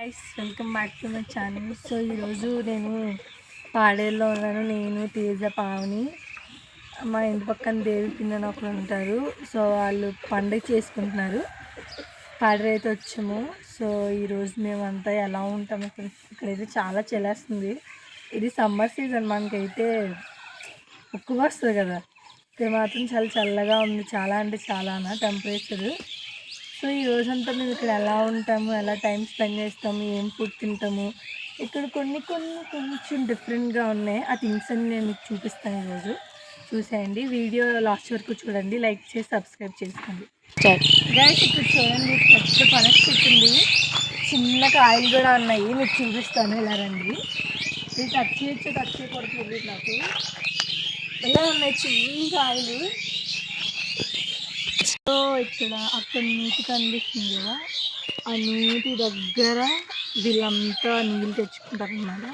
Guys, welcome back to my channel. So ఈరోజు నేను పాడేరులో ఉన్నాను. నేను తేజ, పావని, మా ఇంటి పక్కన దేవి పిన్నని ఒకరు ఉంటారు. సో వాళ్ళు పండుగ చేసుకుంటున్నారు. పాడేరు అయితే వచ్చాము. సో ఈరోజు మేమంతా ఎలా ఉంటాము ఇక్కడైతే చాలా చలేస్తుంది. ఇది సమ్మర్ సీజన్, మనకైతే ఎక్కువ వస్తుంది కదా. ఇక్కడ మాత్రం చాలా చల్లగా ఉంది, చాలా అంటే చాలా టెంపరేచర్. సో ఈ రోజంతా మేము ఇక్కడ ఎలా ఉంటాము, ఎలా టైం స్పెండ్ చేస్తాము, ఏం ఫుడ్ తింటాము, ఇక్కడ కొంచెం డిఫరెంట్గా ఉన్నాయి. ఆ థింగ్స్ అన్ని నేను మీకు చూపిస్తాను ఈరోజు. చూసేయండి, వీడియో లాస్ట్ వరకు చూడండి, లైక్ చేసి సబ్స్క్రైబ్ చేసుకోండి. గైస్, ఇక్కడ చూడండి, పెద్ద పనస్ చెట్టుంది, చిన్న కాయలు కూడా ఉన్నాయి. మీకు చూపిస్తాను, ఇలా రండి. ఇది టచ్ చేయకూడదు నాకు. ఇలా ఉన్నాయి చిన్న కాయలు. సో ఇక్కడ అక్కడ నీటి కనిపిస్తుంది కదా, ఆ నీటి దగ్గర వీళ్ళంతా నీళ్ళు తెచ్చుకుంటారు అన్నమాట.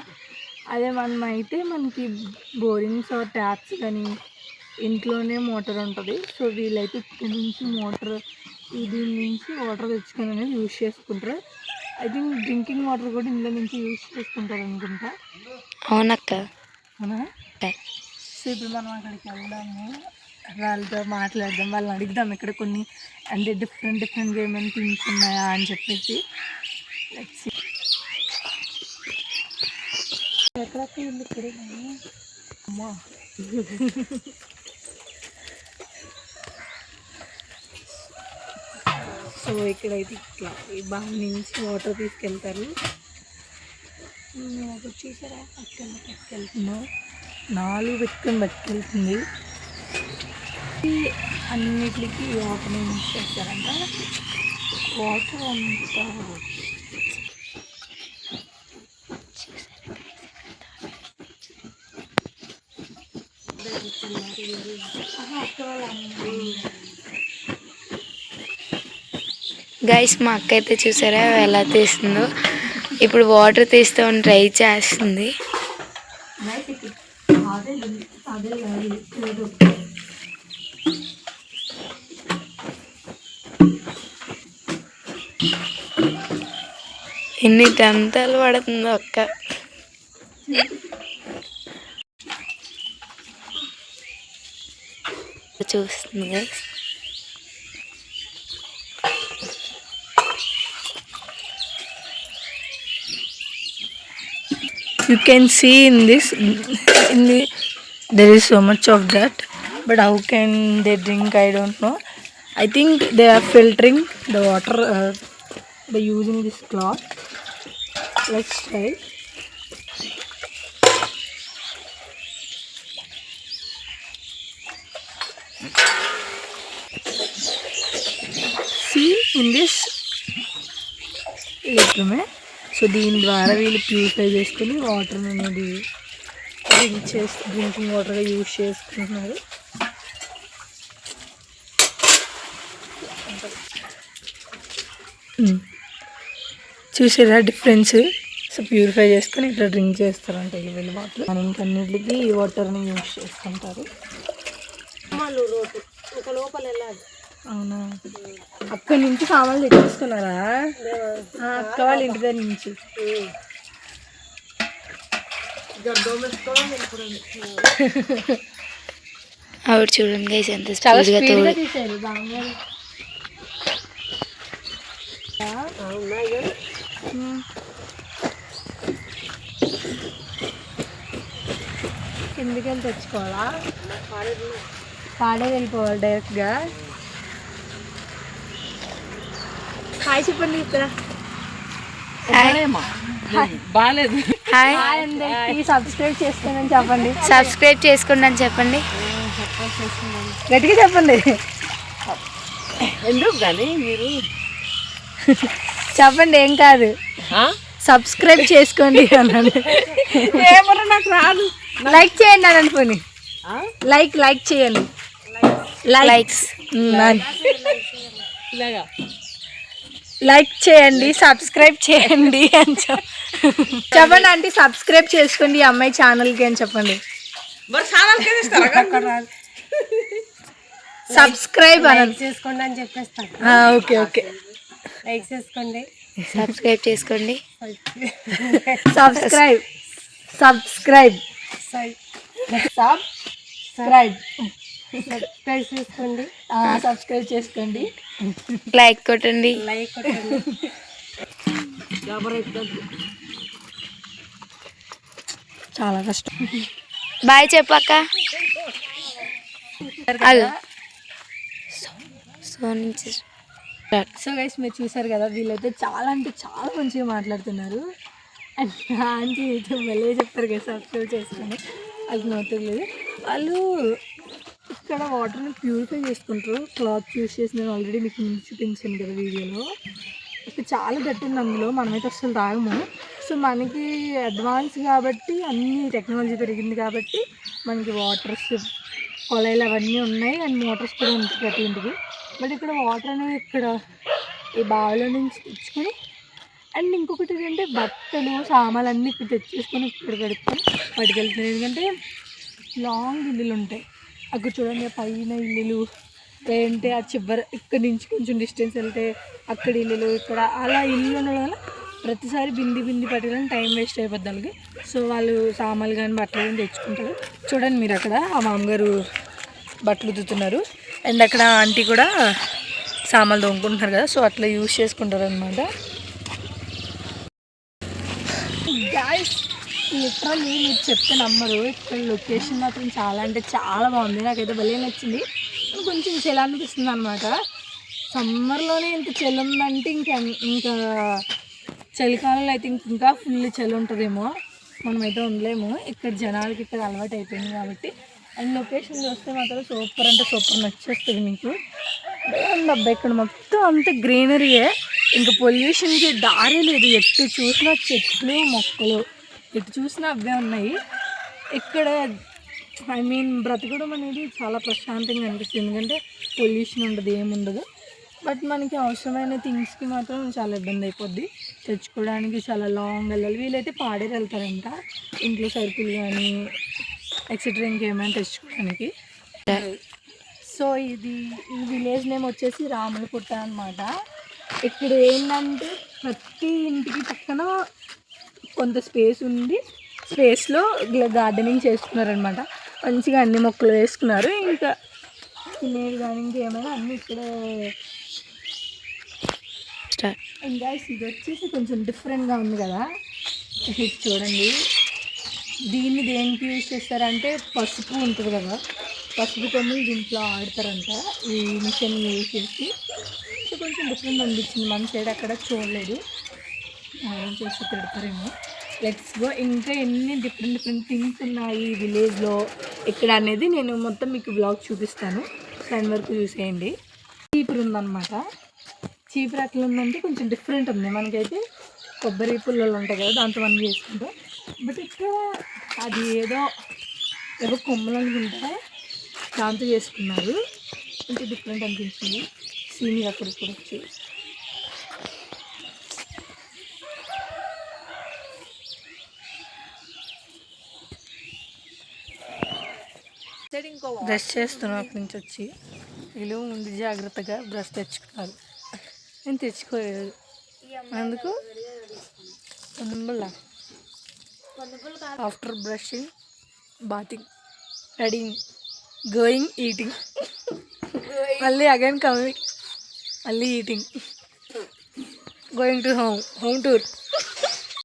అదే మనమైతే మనకి బోరింగ్స్ ట్యాప్స్ కానీ ఇంట్లోనే మోటార్ ఉంటుంది. సో వీళ్ళైతే ఇక్కడ నుంచి దీని నుంచి వాటర్ తెచ్చుకొని అనేది యూజ్ చేసుకుంటారు. ఐ థింక్ డ్రింకింగ్ వాటర్ కూడా ఇంట్లో నుంచి యూజ్ చేసుకుంటారు అనుకుంటా. అవునక్క. అవునా? సో ఇప్పుడు మనం అక్కడికి వెళ్దాము, వాళ్ళతో మాట్లాడదాం, వాళ్ళని అడుగుదాం ఇక్కడ కొన్ని అంటే డిఫరెంట్గా ఏమైనా థింగ్స్ ఉన్నాయా అని చెప్పేసి. ఎక్కడక్క ఇల్లు ఇక్కడే అమ్మా. సో ఇక్కడైతే ఇట్లా ఈ బావి నుంచి వాటర్ తీసుకెళ్తారు. వచ్చేసారా అక్కడ పట్టుకెళ్తున్నాం, 4 పెట్టుకొని పట్టుకెళ్తుంది. అన్నిటికి వాటర్ యూజ్ చేస్తారంట. వాటర్ అంతా గైస్, మా అక్క అయితే చూసారా ఎలా తీస్తుందో. ఇప్పుడు వాటర్ తీస్తామని ట్రై చేస్తుంది. ఎన్ని దంతాలు పడుతుందో అక్క. చూస్తుంది guys. You can see in there is so much of that, but how can they drink? I don't know. I think they are filtering the water by using this cloth. Let's try. See in this little. So దీని ద్వారా వీళ్ళు purify చేసుకుని water అనేది drinking వాటర్గా use చేసుకుంటున్నారు. చూసారా difference? So purify చేసుకొని ఇట్లా drink చేస్తారంట వీళ్ళు వాటర్. మనం ఇంకన్నిటికి ఈ వాటర్ని యూజ్ చేసుకుంటారు. అవునా? అక్కడి నుంచి సామాన్లు తెచ్చేసుకున్నారా? అక్క వాళ్ళ ఇంటి దగ్గర నుంచి. ఆవిడ చూడండి గైస్ ఎంత స్పీడ్గా తీసారు. కిందికి వెళ్ళి తెచ్చుకోవాలా? పాడే వెళ్ళిపోవాలి డైరెక్ట్గా. హాయ్ చెప్పండి. ఇక్కడ బాగాలేదు. హాయ్, సబ్స్క్రైబ్ చేసుకోండి చెప్పండి. సబ్స్క్రైబ్ చేసుకోండి అని చెప్పండి. గట్టిగా చెప్పండి. ఎందుకు కానీ మీరు చెప్పండి, ఏం కాదు. సబ్స్క్రైబ్ చేసుకోండి అనండి. నాకు రాదు. లైక్ చేయండి అని అనుకోని. లైక్ చేయండి. లైక్స్ లైక్ చేయండి, సబ్స్క్రైబ్ చేయండి అని చెప్పండి. అంటే సబ్స్క్రైబ్ చేసుకోండి ఈ అమ్మాయి ఛానల్కి అని చెప్పండి. సబ్స్క్రైబ్ అని చేసుకోండి అని చెప్పేస్తాను. ఓకే. లైక్ చేసుకోండి, సబ్స్క్రైబ్ చేసుకోండి. సబ్స్క్రైబ్ సబ్స్క్రైబ్ సబ్స్క్రైబ్ చేసుకోండి. సబ్స్క్రైబ్ చేసుకోండి. లైక్ కొట్టండి. చాలా కష్టం. బాయ్ చెప్పక్క. సో నుంచి సో గైస్ మీరు చూసారు కదా, వీళ్ళైతే చాలా అంటే చాలా మంచిగా మాట్లాడుతున్నారు. అండ్ ఆంటీ అయితే మళ్ళీ చెప్తారు కదా సబ్స్క్రైబ్ చేసుకొని, అది నోతలేదు. వాళ్ళు ఇక్కడ వాటర్ని ప్యూరిఫై చేసుకుంటారు. క్లాత్ యూస్ చేసి నేను ఆల్రెడీ మీకు ముందు చూపించాను కదా వీడియోలో. ఇక్కడ చాలా గట్టి ఉంది అందులో, మనమైతే అసలు తాగము. సో మనకి అడ్వాన్స్ కాబట్టి, అన్ని టెక్నాలజీ పెరిగింది కాబట్టి మనకి వాటర్స్ కొలాయిలు అవన్నీ ఉన్నాయి. అండ్ మోటార్స్ కూడా ఉంటాయి ప్రతి ఇంటికి. బట్ ఇక్కడ వాటర్ అనేవి ఇక్కడ ఈ బావిలో నుంచి తెచ్చుకొని, అండ్ ఇంకొకటి ఏంటంటే బట్టలు సామాన్లు అన్నీ ఇక్కడ తెచ్చేసుకొని ఇక్కడ కడుక్కొని పట్టుకెళ్తున్నారు. ఎందుకంటే లాంగ్ ఇల్లులు ఉంటాయి అక్కడ చూడండి, పైన ఇల్లులు, లేదంటే ఆ చివరి ఇక్కడ నుంచి కొంచెం డిస్టెన్స్ వెళ్తే అక్కడ ఇల్లులు, ఇక్కడ అలా ఇల్లు ఉండడం వల్ల ప్రతిసారి బింది పట్టడానికి టైం వేస్ట్ అయిపోద్ది వాళ్ళకి. సో వాళ్ళు సామాన్లు కానీ బట్టలు కానీ తెచ్చుకుంటారు. చూడండి మీరు అక్కడ ఆ మామగారు బట్టలు ఉతుకుతున్నారు, అండ్ అక్కడ ఆంటీ కూడా సామాన్లు తోముకుంటున్నారు కదా. సో అట్లా యూజ్ చేసుకుంటారు అనమాట. గాయ్స్ లిటరల్లీ మీరు చెప్తే నమ్మరు, ఇక్కడ లొకేషన్ మాత్రం చాలా అంటే చాలా బాగుంది. నాకైతే భలే నచ్చింది. కొంచెం చలి అనిపిస్తుంది అనమాట. సమ్మర్లోనే ఇంత చలి ఉందంటే ఇంకా చలికాలంలో అయితే ఇంకా ఫుల్ చలి ఉంటుందేమో, మనమైతే ఉండలేము. ఇక్కడ జనాలకి ఇక్కడ అలవాటు అయిపోయింది కాబట్టి. అండ్ లొకేషన్ చూస్తే మాత్రం సూపర్ అంటే సూపర్ నచ్చేస్తుంది మీకు. బాగుంది అబ్బాయి, ఇక్కడ మొత్తం అంత గ్రీనరీయే, ఇంకా పొల్యూషన్కి దారి లేదు. ఎటు చూసినా చెట్లు మొక్కలు, ఎటు చూసినా అవే ఉన్నాయి. ఇక్కడ బ్రతకడం అనేది చాలా ప్రశాంతంగా అనిపిస్తుంది. ఎందుకంటే పొల్యూషన్ ఉండదు, ఏముండదు. బట్ మనకి అవసరమైన థింగ్స్కి మాత్రం చాలా ఇబ్బంది అయిపోద్ది. తెచ్చుకోవడానికి చాలా లాంగ్ వెళ్ళాలి. వీళ్ళైతే పాడేరు వెళ్తారంట ఇంట్లో సరుకులు కానీ ఎక్సెట్రా ఇంకేమైనా తెచ్చుకోవడానికి. సో ఈ విలేజ్ నేమ్ వచ్చేసి రాములపుట్ట అనమాట. ఇక్కడ ఏంటంటే ప్రతి ఇంటికి పక్కన కొంత స్పేస్ ఉంది. స్పేస్లో గార్డెనింగ్ చేసుకున్నారనమాట. మంచిగా అన్ని మొక్కలు వేసుకున్నారు. ఇంకా తినేవి కానీ ఇంకేమైనా అన్నీ ఇక్కడే. ఇంకా ఇది వచ్చేసి కొంచెం డిఫరెంట్గా ఉంది కదా, ఇది చూడండి. దీన్ని దేనికి యూజ్ చేస్తారంటే పసుపు ఉంటుంది కదా, పసుపు కొన్ని దీంట్లో ఆడతారంట ఈ మిషన్ యూజ్ చేసి. సో కొంచెం డిఫరెంట్ అనిపించింది, మన సైడ్ అక్కడ చూడలేదు. చేసి తిడతారేమో. Let's go. ఇంకా ఎన్ని డిఫరెంట్ థింగ్స్ ఉన్నాయి ఈ విలేజ్లో ఇక్కడ అనేది నేను మొత్తం మీకు బ్లాగ్ చూపిస్తాను. దాని వరకు చూసేయండి. చీపురు ఉందన్నమాట. చీపురు అట్లా ఉందంటే కొంచెం డిఫరెంట్ ఉంది. మనకైతే కొబ్బరి పుల్లలు ఉంటాయి కదా, దాంతో మనం చేసుకుంటాం. బట్ ఇక్కడ అది ఏదో కొమ్మలు అనుకుంటే దాంతో చేసుకున్నారు. కొంచెం డిఫరెంట్ అనిపించింది. సీనియర్ అక్కడ కూడా వచ్చి బ్రష్ చేస్తున్నాను. అక్కడి నుంచి వచ్చి వీళ్ళు ముందు జాగ్రత్తగా బ్రష్ తెచ్చుకున్నారు. నేను తెచ్చుకోలేదు. అందుకు after brushing, bathing, readying, going, eating, మళ్ళీ అగైన్ కమింగ్, మళ్ళీ eating, going to home tour.